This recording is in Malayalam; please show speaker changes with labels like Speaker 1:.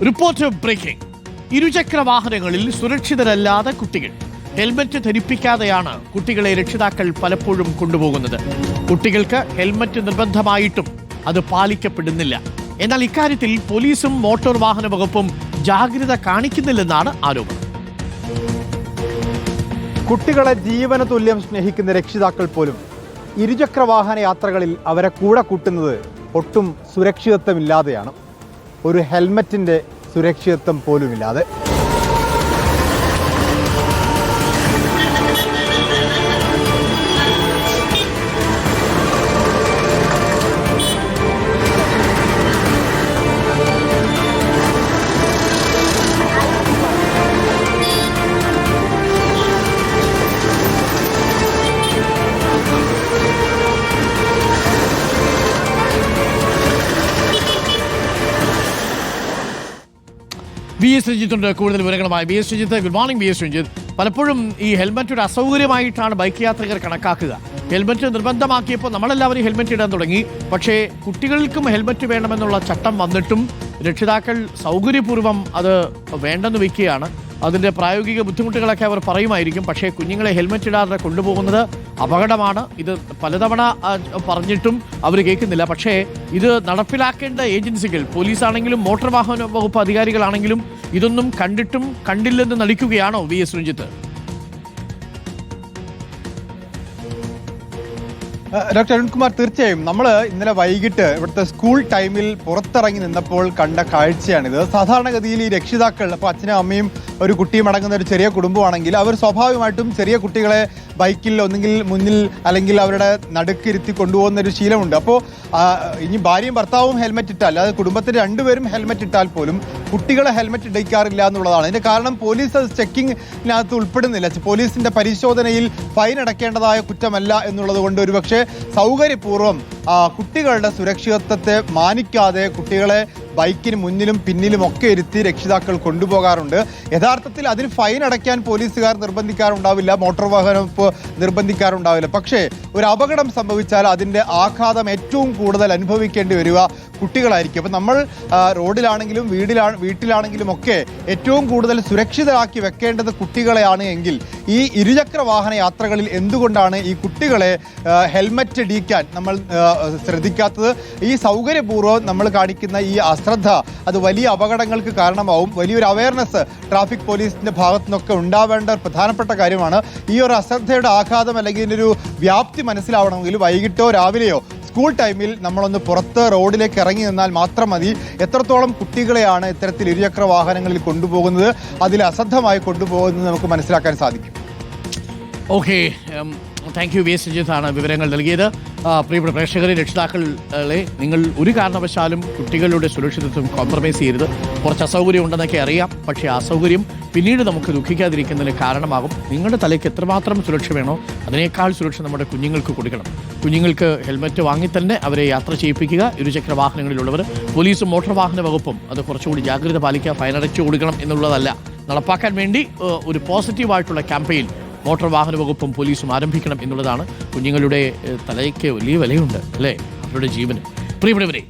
Speaker 1: Report breaking. ഇരുചക്ര വാഹനങ്ങളിൽ സുരക്ഷിതരല്ലാത്ത കുട്ടികൾ. ഹെൽമറ്റ് ധരിപ്പിക്കാതെയാണ് കുട്ടികളെ രക്ഷിതാക്കൾ പലപ്പോഴും കൊണ്ടുപോകുന്നത്. കുട്ടികൾക്ക് ഹെൽമറ്റ് നിർബന്ധമായിട്ടും അത് പാലിക്കപ്പെടുന്നില്ല. എന്നാൽ ഇക്കാര്യത്തിൽ പോലീസും മോട്ടോർ വാഹന വകുപ്പും ജാഗ്രത കാണിക്കുന്നില്ലെന്നാണ് ആരോപണം.
Speaker 2: കുട്ടികളെ ജീവന തുല്യം സ്നേഹിക്കുന്ന രക്ഷിതാക്കൾ പോലും ഇരുചക്ര വാഹന യാത്രകളിൽ അവരെ കൂടെ കൂട്ടുന്നത് ഒട്ടും സുരക്ഷിതത്വമില്ലാതെയാണ്. ഒരു ഹെൽമറ്റിൻ്റെ സുരക്ഷിതത്വം പോലുമില്ലാതെ.
Speaker 1: വി എസ് രഞ്ജിത്തുണ്ട് കൂടുതൽ വിവരങ്ങളുമായി. V S Ranjith, good morning. V S Ranjith, പലപ്പോഴും ഈ ഹെൽമറ്റ് ഒരു അസൗകര്യമായിട്ടാണ് ബൈക്ക് യാത്രികർ കണക്കാക്കുക. ഹെൽമറ്റ് നിർബന്ധമാക്കിയപ്പോൾ നമ്മളെല്ലാവരും ഹെൽമറ്റ് ഇടാൻ തുടങ്ങി. പക്ഷേ കുട്ടികൾക്കും ഹെൽമറ്റ് വേണമെന്നുള്ള ചട്ടം വന്നിട്ടും രക്ഷിതാക്കൾ സൗകര്യപൂർവ്വം അത് വേണ്ടെന്ന് വയ്ക്കുകയാണ്. അതിൻ്റെ പ്രായോഗിക ബുദ്ധിമുട്ടുകളൊക്കെ അവർ പറയുമായിരിക്കും. പക്ഷേ കുഞ്ഞുങ്ങളെ ഹെൽമറ്റ് ഇടാതെ കൊണ്ടുപോകുന്നത് അപകടമാണ്. ഇത് പലതവണ പറഞ്ഞിട്ടും അവർ കേൾക്കുന്നില്ല. പക്ഷേ ഇത് നടപ്പിലാക്കേണ്ട ഏജൻസികൾ, പോലീസാണെങ്കിലും മോട്ടോർ വാഹന വകുപ്പ് അധികാരികളാണെങ്കിലും ഇതൊന്നും കണ്ടിട്ടും കണ്ടില്ലെന്ന് നടിക്കുകയാണോ V S Ranjith?
Speaker 2: Doctor Arunkumar, തീർച്ചയായും നമ്മൾ ഇന്നലെ വൈകിട്ട് ഇവിടുത്തെ സ്കൂൾ ടൈമിൽ പുറത്തിറങ്ങി നിന്നപ്പോൾ കണ്ട കാഴ്ചയാണിത്. സാധാരണഗതിയിൽ ഈ രക്ഷിതാക്കൾ, അപ്പോൾ അച്ഛനും അമ്മയും ഒരു കുട്ടിയും അടങ്ങുന്ന ഒരു ചെറിയ കുടുംബമാണെങ്കിൽ അവർ സ്വാഭാവികമായിട്ടും ചെറിയ കുട്ടികളെ ബൈക്കിൽ ഒന്നുകിൽ മുന്നിൽ അല്ലെങ്കിൽ അവരുടെ നടുക്കിരുത്തി കൊണ്ടുപോകുന്ന ഒരു ശീലമുണ്ട്. അപ്പോൾ ഇനി ഭാര്യയും ഭർത്താവും ഹെൽമെറ്റ് ഇട്ടാൽ, അതായത് കുടുംബത്തിൽ രണ്ടുപേരും ഹെൽമെറ്റ് ഇട്ടാൽ പോലും കുട്ടികളെ ഹെൽമെറ്റ് ഇടിക്കാറില്ല എന്നുള്ളതാണ്. അതിൻ്റെ കാരണം പോലീസ് അത് ചെക്കിങ്ങിനകത്ത് ഉൾപ്പെടുന്നില്ല. പോലീസിൻ്റെ പരിശോധനയിൽ ഫൈൻ അടയ്ക്കേണ്ടതായ കുറ്റമല്ല എന്നുള്ളത് കൊണ്ട് ഒരുപക്ഷെ സൗകര്യപൂർവ്വം കുട്ടികളുടെ സുരക്ഷിതത്വത്തെ മാനിക്കാതെ കുട്ടികളെ ബൈക്കിന് മുന്നിലും പിന്നിലും ഒക്കെ ഇരുത്തി രക്ഷിതാക്കൾ കൊണ്ടുപോകാറുണ്ട്. യഥാർത്ഥത്തിൽ അതിന് ഫൈൻ അടയ്ക്കാൻ പോലീസുകാർ നിർബന്ധിക്കാറുണ്ടാവില്ല, മോട്ടോർ വാഹന വകുപ്പ് നിർബന്ധിക്കാറുണ്ടാവില്ല. പക്ഷേ ഒരു അപകടം സംഭവിച്ചാൽ അതിൻ്റെ ആഘാതം ഏറ്റവും കൂടുതൽ അനുഭവിക്കേണ്ടി വരിക കുട്ടികളായിരിക്കും. അപ്പം നമ്മൾ റോഡിലാണെങ്കിലും വീട്ടിലാണെങ്കിലും ഒക്കെ ഏറ്റവും കൂടുതൽ സുരക്ഷിതരാക്കി വെക്കേണ്ടത് കുട്ടികളെയാണ് എങ്കിൽ ഈ ഇരുചക്ര വാഹന യാത്രകളിൽ എന്തുകൊണ്ടാണ് ഈ കുട്ടികളെ ഹെൽമറ്റ് ഇടിക്കാൻ നമ്മൾ ശ്രദ്ധിക്കാത്തത്? ഈ സൗകര്യപൂർവ്വം നമ്മൾ കാണിക്കുന്ന ഈ അശ്രദ്ധ അത് വലിയ അപകടങ്ങൾക്ക് കാരണമാവും. വലിയൊരു അവയർനെസ് ട്രാഫിക് പോലീസിൻ്റെ ഭാഗത്തു നിന്നൊക്കെ ഉണ്ടാവേണ്ട പ്രധാനപ്പെട്ട കാര്യമാണ്. ഈ ഒരു അശ്രദ്ധയുടെ ആഘാതം അല്ലെങ്കിൽ ഇതിനൊരു വ്യാപ്തി മനസ്സിലാവണമെങ്കിൽ വൈകിട്ടോ രാവിലെയോ സ്കൂൾ ടൈമിൽ നമ്മളൊന്ന് പുറത്ത് റോഡിലേക്ക് ഇറങ്ങി നിന്നാൽ മാത്രം മതി. എത്രത്തോളം കുട്ടികളെയാണ് ഇത്തരത്തിൽ ഇരുചക്ര വാഹനങ്ങളിൽ കൊണ്ടുപോകുന്നത്, അതിൽ അശ്രദ്ധമായി കൊണ്ടുപോകുന്നത് നമുക്ക് മനസ്സിലാക്കാൻ സാധിക്കും.
Speaker 1: Okay, thank you. V S രഞ്ജിത്താണ് വിവരങ്ങൾ നൽകിയത്. പ്രിയപ്പെട്ട പ്രേക്ഷകരെ, രക്ഷിതാക്കളെ നിങ്ങൾ ഒരു കാരണവശാലും കുട്ടികളുടെ സുരക്ഷിതത്വം കോംപ്രമൈസ് ചെയ്യരുത്. കുറച്ച് അസൗകര്യം ഉണ്ടെന്നൊക്കെ അറിയാം, പക്ഷേ അസൗകര്യം പിന്നീട് നമുക്ക് ദുഃഖിക്കാതിരിക്കുന്നതിന് കാരണമാകും. നിങ്ങളുടെ തലയ്ക്ക് എത്രമാത്രം സുരക്ഷ വേണോ അതിനേക്കാൾ സുരക്ഷ നമ്മുടെ കുഞ്ഞുങ്ങൾക്ക് കൊടുക്കണം. കുഞ്ഞുങ്ങൾക്ക് ഹെൽമറ്റ് വാങ്ങി തന്നെ അവരെ യാത്ര ചെയ്യിപ്പിക്കുക. ഇരുചക്ര വാഹനങ്ങളിലുള്ളവർ, പോലീസും മോട്ടോർ വാഹന വകുപ്പും അത് കുറച്ചുകൂടി ജാഗ്രത പാലിക്കുക. ഫൈൻ അടച്ചു കൊടുക്കണം എന്നുള്ളതല്ല, നടപ്പാക്കാൻ വേണ്ടി ഒരു പോസിറ്റീവായിട്ടുള്ള ക്യാമ്പയിൻ മോട്ടോർ വാഹന വകുപ്പും പോലീസും ആരംഭിക്കണം എന്നുള്ളതാണ്. കുഞ്ഞുങ്ങളുടെ തലയ്ക്ക് വലിയ വിലയുണ്ട് അല്ലേ, അവരുടെ ജീവന്. പ്രിയപ്പെട്ടവരെ,